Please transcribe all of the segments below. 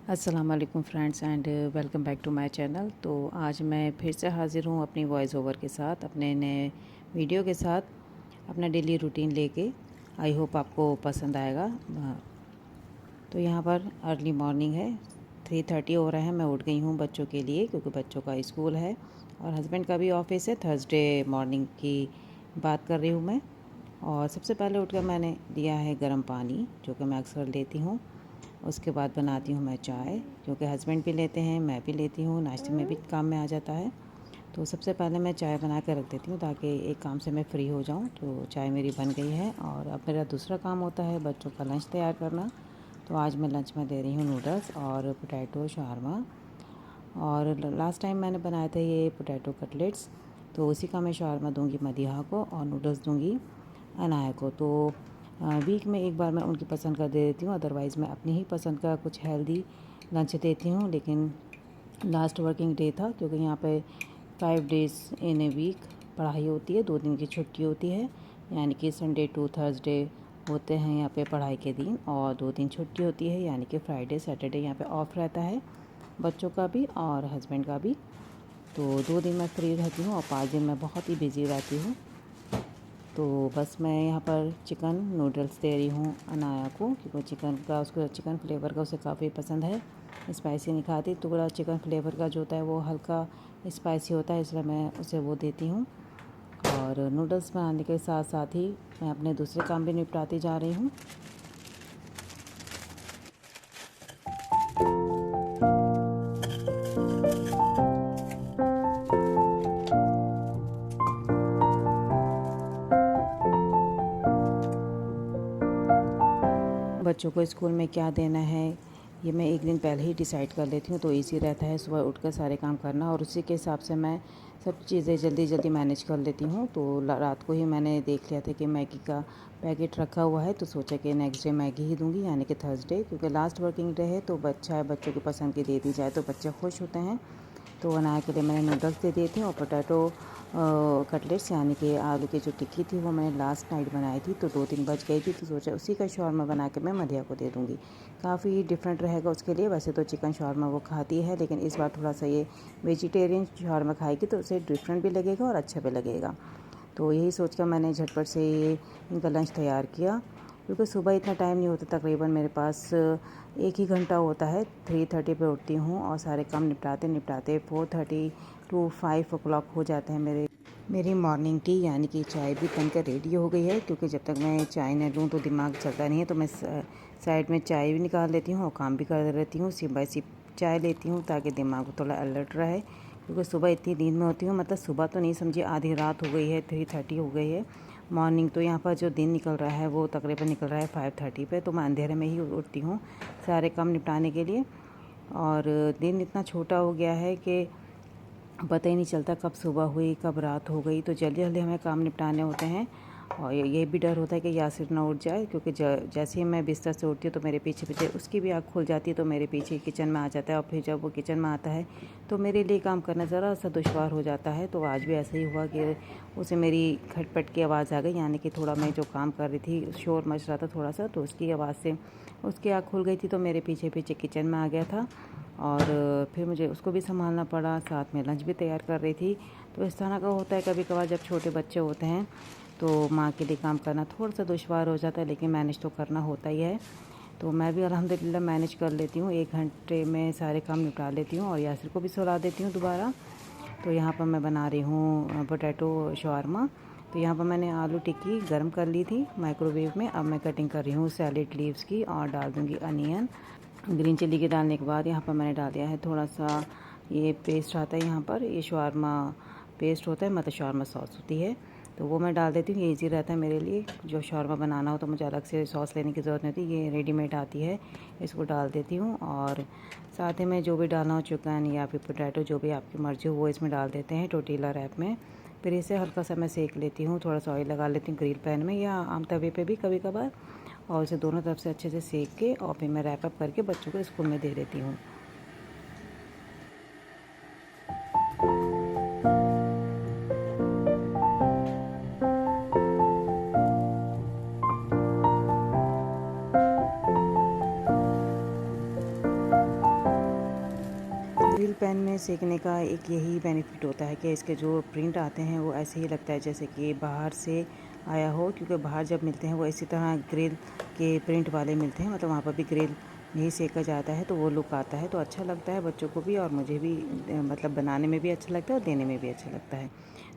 अस्सलाम वालेकुम friends and welcome back to my channel. तो आज मैं फिर से हाज़िर हूँ अपनी वॉइस ओवर के साथ, अपने नए वीडियो के साथ, अपना डेली रूटीन लेके। आई होप आपको पसंद आएगा। तो यहाँ पर अर्ली मॉर्निंग है, 3:30 हो रहा है। मैं उठ गई हूँ बच्चों के लिए, क्योंकि बच्चों का स्कूल है और हस्बैंड का भी ऑफिस है। थर्सडे मॉर्निंग की बात कर रही हूँ मैं। और सबसे पहले उठकर मैंने लिया है गर्म पानी, जो कि मैं अक्सर लेती हूँ। उसके बाद बनाती हूँ मैं चाय, क्योंकि हस्बैंड भी लेते हैं, मैं भी लेती हूँ, नाश्ते में भी काम में आ जाता है। तो सबसे पहले मैं चाय बना कर रख देती हूँ, ताकि एक काम से मैं फ्री हो जाऊँ। तो चाय मेरी बन गई है और अब मेरा दूसरा काम होता है बच्चों का लंच तैयार करना। तो आज मैं लंच में दे रही हूँ नूडल्स और पोटैटो शारमा। और लास्ट टाइम मैंने बनाए थे ये पोटैटो कटलेट्स, तो उसी का मैं शारमा दूँगी मदीहा को और नूडल्स दूँगी अनाया को। तो वीक में एक बार मैं उनकी पसंद का दे देती हूँ, अदरवाइज़ मैं अपनी ही पसंद का कुछ हेल्दी लंच देती हूँ। लेकिन लास्ट वर्किंग डे था, क्योंकि यहाँ पे 5 डेज़ इन ए वीक पढ़ाई होती है, 2 दिन की छुट्टी होती है। यानी कि संडे टू थर्सडे होते हैं यहाँ पे पढ़ाई के दिन, और 2 दिन छुट्टी होती है, यानी कि फ्राइडे सैटरडे यहाँ पे ऑफ रहता है, बच्चों का भी और हस्बैंड का भी। तो 2 दिन मैं फ्री रहती हूँ और 5 दिन मैं बहुत ही बिज़ी रहती हूँ। तो बस मैं यहाँ पर चिकन नूडल्स दे रही हूँ अनाया को, क्योंकि चिकन का उसको चिकन फ्लेवर का उसे काफ़ी पसंद है। स्पाइसी नहीं खाती, तो थोड़ा चिकन फ्लेवर का जो होता है वो हल्का स्पाइसी होता है, इसलिए मैं उसे वो देती हूँ। और नूडल्स बनाने के साथ साथ ही मैं अपने दूसरे काम भी निपटाती जा रही हूँ। बच्चों को स्कूल में क्या देना है, ये मैं एक दिन पहले ही डिसाइड कर लेती हूँ, तो इजी रहता है सुबह उठकर सारे काम करना, और उसी के हिसाब से मैं सब चीज़ें जल्दी जल्दी मैनेज कर लेती हूँ। तो रात को ही मैंने देख लिया था कि मैगी का पैकेट रखा हुआ है, तो सोचा कि नेक्स्ट डे मैगी ही दूँगी, यानी कि थर्सडे, क्योंकि लास्ट वर्किंग डे है। तो बच्चों की पसंद की दे दी जाए तो बच्चे खुश होते हैं। तो अनाया के लिए मैंने नूडल्स दे दिए थे, और पोटैटो कटलेट्स यानी कि आलू की जो टिक्की थी वो मैंने लास्ट नाइट बनाई थी, तो 2-3 बच गई थी, तो सोचा उसी का शौरमा बना के मैं मधिया को दे दूँगी। काफ़ी डिफरेंट रहेगा उसके लिए। वैसे तो चिकन शौरमा वो खाती है, लेकिन इस बार थोड़ा सा ये वेजिटेरियन शौरमा खाएगी, तो उसे डिफरेंट भी लगेगा और अच्छा भी लगेगा। तो यही सोच कर मैंने झटपट से ये इनका लंच तैयार किया, क्योंकि सुबह इतना टाइम नहीं होता। तकरीबन मेरे पास 1 ही घंटा होता है। 3:30 पे उठती हूँ और सारे काम निपटाते निपटाते 4:30 टू 5 o'clock हो जाते हैं मेरी मॉर्निंग टी, यानी कि चाय भी बनकर रेडी हो गई है। क्योंकि जब तक मैं चाय न लूँ तो दिमाग चलता नहीं है, तो मैं साइड में चाय भी निकाल लेती हूँ और काम भी कर रहती हूँ। सिप बाय सिप चाय लेती हूँ, ताकि दिमाग थोड़ा अलर्ट रहे, क्योंकि सुबह इतनी नींद में होती हूँ। मतलब सुबह तो नहीं समझिए, आधी रात हो गई है, 3:30 हो गई है मॉर्निंग। तो यहाँ पर जो दिन निकल रहा है वो तकरीबन निकल रहा है 5:30 पे। तो मैं अंधेरे में ही उठती हूँ सारे काम निपटाने के लिए। और दिन इतना छोटा हो गया है कि पता ही नहीं चलता कब सुबह हुई कब रात हो गई। तो जल्दी जल्दी हमें काम निपटाने होते हैं, और ये भी डर होता है कि यासिर ना उठ जाए, क्योंकि जैसे ही मैं बिस्तर से उठती हूँ तो मेरे पीछे पीछे उसकी भी आँख खुल जाती है, तो मेरे पीछे किचन में आ जाता है। और फिर जब वो किचन में आता है तो मेरे लिए काम करना ज़रा सा दुश्वार हो जाता है। तो आज भी ऐसा ही हुआ कि उसे मेरी खटपट की आवाज़ आ गई, यानी कि थोड़ा मैं जो काम कर रही थी शोर मच रहा था थोड़ा सा, तो उसकी आवाज़ से उसकी आँख खुल गई थी, तो मेरे पीछे पीछे किचन में आ गया था। और फिर मुझे उसको भी संभालना पड़ा, साथ में लंच भी तैयार कर रही थी। तो इस तरह का होता है कभी कभार, जब छोटे बच्चे होते हैं तो माँ के लिए काम करना थोड़ा सा दुश्वार हो जाता है, लेकिन मैनेज तो करना होता ही है। तो मैं भी अल्हम्दुलिल्लाह मैनेज कर लेती हूँ, 1 घंटे में सारे काम निपटा लेती हूँ और यासिर को भी सुला देती हूँ दोबारा। तो यहाँ पर मैं बना रही हूँ पोटैटो शारमा। तो यहाँ पर मैंने आलू टिक्की गर्म कर ली थी माइक्रोवेव में। अब मैं कटिंग कर रही हूँ सैलेड लीव्स की, और डाल दूँगी अनियन। ग्रीन चिल्ली के डालने के बाद यहाँ पर मैंने डाल दिया है थोड़ा सा, ये पेस्ट आता है यहाँ पर, ये शारमा पेस्ट होता है, मतलब शारमा सॉस होती है, तो वो मैं डाल देती हूँ। ये ईज़ी रहता है मेरे लिए। जो शारमा बनाना हो तो मुझे अलग से सॉस लेने की ज़रूरत नहीं होती, ये रेडीमेड आती है, इसको डाल देती हूँ। और साथ ही में जो भी डालना हो, चिकन या फिर पोटैटो, जो भी आपकी मर्ज़ी हो वो इसमें डाल देते हैं टोर्टिला रैप में। फिर इसे हल्का सा मैं सेक लेती हूँ, थोड़ा सा ऑयल लगा लेती हूँ ग्रिल पैन में या आम तवे पे भी कभी कभार, और इसे दोनों तरफ से अच्छे से सेक के और फिर मैं रैप अप करके बच्चों को स्कूल में दे देती हूँ। ग्रिल पैन में सेकने का एक यही बेनिफिट होता है कि इसके जो प्रिंट आते हैं वो ऐसे ही लगता है जैसे कि बाहर से आया हो, क्योंकि बाहर जब मिलते हैं वो इसी तरह ग्रिल के प्रिंट वाले मिलते हैं, मतलब वहाँ पर भी ग्रिल नहीं सेका जाता है, तो वो लुक आता है, तो अच्छा लगता है बच्चों को भी और मुझे भी, मतलब बनाने में भी अच्छा लगता है और देने में भी अच्छा लगता है।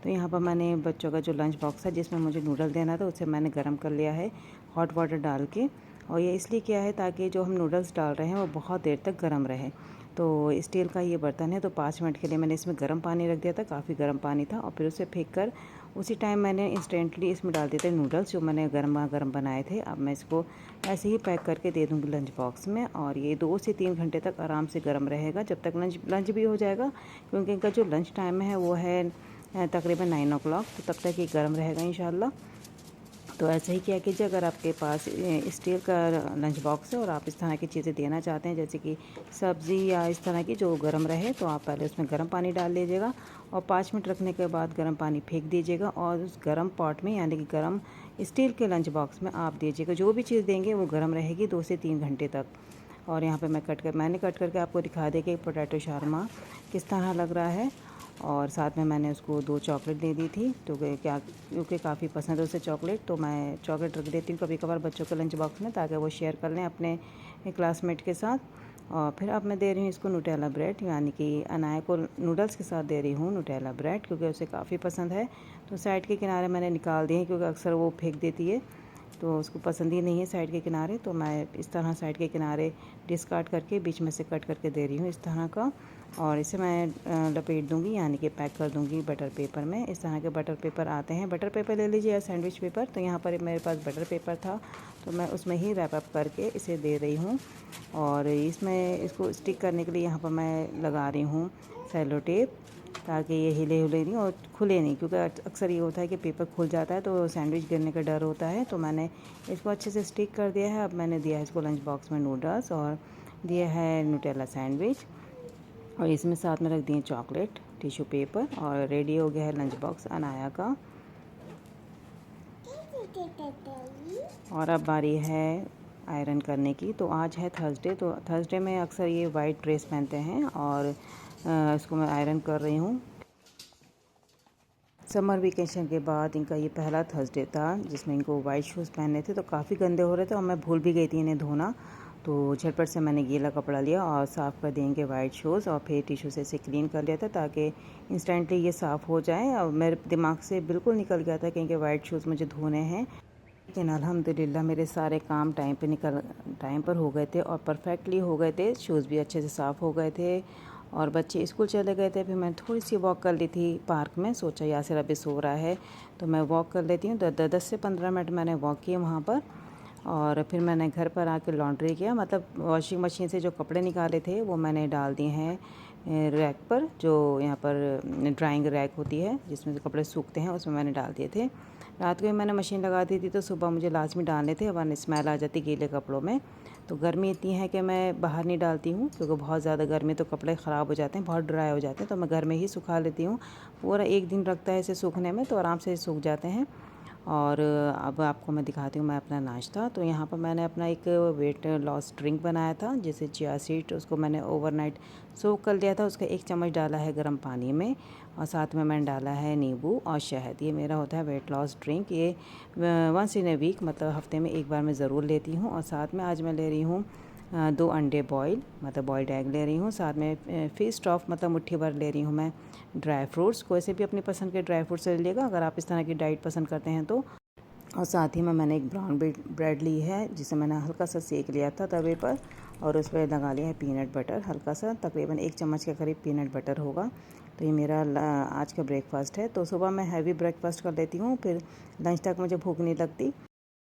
तो यहाँ पर मैंने बच्चों का जो लंच बॉक्स है जिसमें मुझे नूडल देना था उसे मैंने गर्म कर लिया है हॉट वाटर डाल के, और ये इसलिए किया है ताकि जो हम नूडल्स डाल रहे हैं वो बहुत देर तक गर्म रहे। तो स्टील का ये बर्तन है, तो 5 मिनट के लिए मैंने इसमें गर्म पानी रख दिया था, काफ़ी गर्म पानी था, और फिर उसे फेंक कर उसी टाइम मैंने इंस्टेंटली इसमें डाल दिए थे नूडल्स जो मैंने गर्म बनाए थे। अब मैं इसको ऐसे ही पैक करके दे दूँगी लंच बॉक्स में, और ये 2 से 3 घंटे तक आराम से गर्म रहेगा, जब तक लंच भी हो जाएगा, क्योंकि इनका जो लंच टाइम है वो है तकरीबन 9 o'clock, तो तब तक ये गर्म रहेगा इंशाल्लाह। तो ऐसे ही क्या कीजिए, अगर आपके पास स्टील का लंच बॉक्स है और आप इस तरह की चीज़ें देना चाहते हैं जैसे कि सब्ज़ी या इस तरह की जो गर्म रहे, तो आप पहले उसमें गर्म पानी डाल लीजिएगा और 5 मिनट रखने के बाद गर्म पानी फेंक दीजिएगा, और उस गर्म पॉट में यानी कि गर्म स्टील के लंच बॉक्स में आप दीजिएगा। जो भी चीज़ देंगे वो गर्म रहेगी 2 से 3 घंटे तक। और यहाँ पे मैंने कट करके आपको दिखा दिया कि पोटैटो शारमा किस तरह लग रहा है, और साथ में मैंने उसको 2 चॉकलेट दे दी थी, तो क्योंकि काफ़ी पसंद है उसे चॉकलेट, तो मैं चॉकलेट रख देती हूँ कभी कभार बच्चों के लंच बॉक्स में, ताकि वो शेयर कर लें अपने क्लासमेट के साथ। और फिर अब मैं दे रही हूँ इसको नुटेला ब्रेड, यानी कि अनाया को नूडल्स के साथ दे रही हूँ नुटेला ब्रेड, क्योंकि उसे काफ़ी पसंद है। तो साइड के किनारे मैंने निकाल दिए हैं, क्योंकि अक्सर वो फेंक देती है, तो उसको पसंद ही नहीं है साइड के किनारे, तो मैं इस तरह साइड के किनारे डिस्कार्ड करके बीच में से कट करके दे रही हूँ इस तरह का। और इसे मैं लपेट दूँगी, यानी कि पैक कर दूँगी बटर पेपर में। इस तरह के बटर पेपर आते हैं, बटर पेपर ले लीजिए या सैंडविच पेपर, तो यहाँ पर मेरे पास बटर पेपर था, तो मैं उसमें ही रैप अप करके इसे दे रही हूँ। और इसको स्टिक करने के लिए यहाँ पर मैं लगा रही हूँ सेलो टेप, ताकि ये हिले नहीं और खुले नहीं, क्योंकि अक्सर ये होता है कि पेपर खुल जाता है तो सैंडविच गिरने का डर होता है। तो मैंने इसको अच्छे से स्टिक कर दिया है। अब मैंने दिया है इसको लंच बॉक्स में नूडल्स, और दिया है न्यूटेला सैंडविच, और इसमें साथ में रख दिए चॉकलेट, टिश्यू पेपर, और रेडी हो गया है लंच बॉक्स अनाया का। और अब बारी है आयरन करने की। तो आज है थर्सडे, तो थर्सडे में अक्सर ये वाइट ड्रेस पहनते हैं, और इसको मैं आयरन कर रही हूँ। समर वेकेशन के बाद इनका ये पहला थर्सडे था जिसमें इनको वाइट शूज़ पहनने थे, तो काफ़ी गंदे हो रहे थे और मैं भूल भी गई थी इन्हें धोना। तो झटपट से मैंने गीला कपड़ा लिया और साफ़ कर देंगे वाइट शूज़, और फिर टिश्यू से इसे क्लीन कर लिया था ताकि इंस्टेंटली ये साफ़ हो जाए। और मेरे दिमाग से बिल्कुल निकल गया था कि वाइट शूज़ मुझे धोने हैं, लेकिन अल्हम्दुलिल्लाह मेरे सारे काम टाइम पर हो गए थे और परफेक्टली हो गए थे। शूज़ भी अच्छे से साफ़ हो गए थे और बच्चे स्कूल चले गए थे। फिर मैं थोड़ी सी वॉक कर ली थी पार्क में, सोचा यासिर अभी सो रहा है तो मैं वॉक कर लेती हूँ। 10 से 15 मिनट मैंने वॉक किए वहाँ पर, और फिर मैंने घर पर आकर लॉन्ड्री किया, मतलब वॉशिंग मशीन से जो कपड़े निकाले थे वो मैंने डाल दिए हैं रैक पर, जो यहाँ पर ड्राइंग रैक होती है जिसमें से कपड़े सूखते हैं, उसमें मैंने डाल दिए थे। रात को ही मैंने मशीन लगा दी थी, तो सुबह मुझे लाजमी डालने थे, वरना स्मेल आ जाती गीले कपड़ों में। तो गर्मी इतनी है कि मैं बाहर नहीं डालती हूँ, क्योंकि बहुत ज़्यादा गर्मी तो कपड़े ख़राब हो जाते हैं, बहुत ड्राई हो जाते हैं, तो मैं घर में ही सुखा लेती हूँ। पूरा 1 दिन लगता है इसे सूखने में, तो आराम से सूख जाते हैं। और अब आपको मैं दिखाती हूँ मैं अपना नाश्ता। तो यहाँ पर मैंने अपना एक वेट लॉस ड्रिंक बनाया था, जैसे चिया सीड, उसको मैंने ओवरनाइट सोक कर लिया था। उसका 1 चम्मच डाला है गर्म पानी में, और साथ में मैंने डाला है नींबू और शहद। ये मेरा होता है वेट लॉस ड्रिंक। ये वंस इन ए वीक, मतलब हफ्ते में 1 बार मैं ज़रूर लेती हूँ। और साथ में आज मैं ले रही हूँ 2 अंडे बॉयल, मतलब बॉयल्ड एग ले रही हूँ। साथ में फीस्ट ऑफ, मतलब मुट्ठी भर ले रही हूँ मैं ड्राई फ्रूट्स। कोई से भी अपनी पसंद के ड्राई फ्रूट्स ले लीजिएगा अगर आप इस तरह की डाइट पसंद करते हैं तो। और साथ ही में मैंने एक ब्राउन ब्रेड ली है, जिसे मैंने हल्का सा सेक लिया था तवे पर, और उस पर लगा लिया है पीनट बटर हल्का सा, तकरीबन 1 चम्मच के करीब पीनट बटर होगा। तो ये मेरा आज का ब्रेकफास्ट है। तो सुबह मैं हैवी ब्रेकफास्ट कर लेती हूँ, फिर लंच तक मुझे भूख नहीं लगती।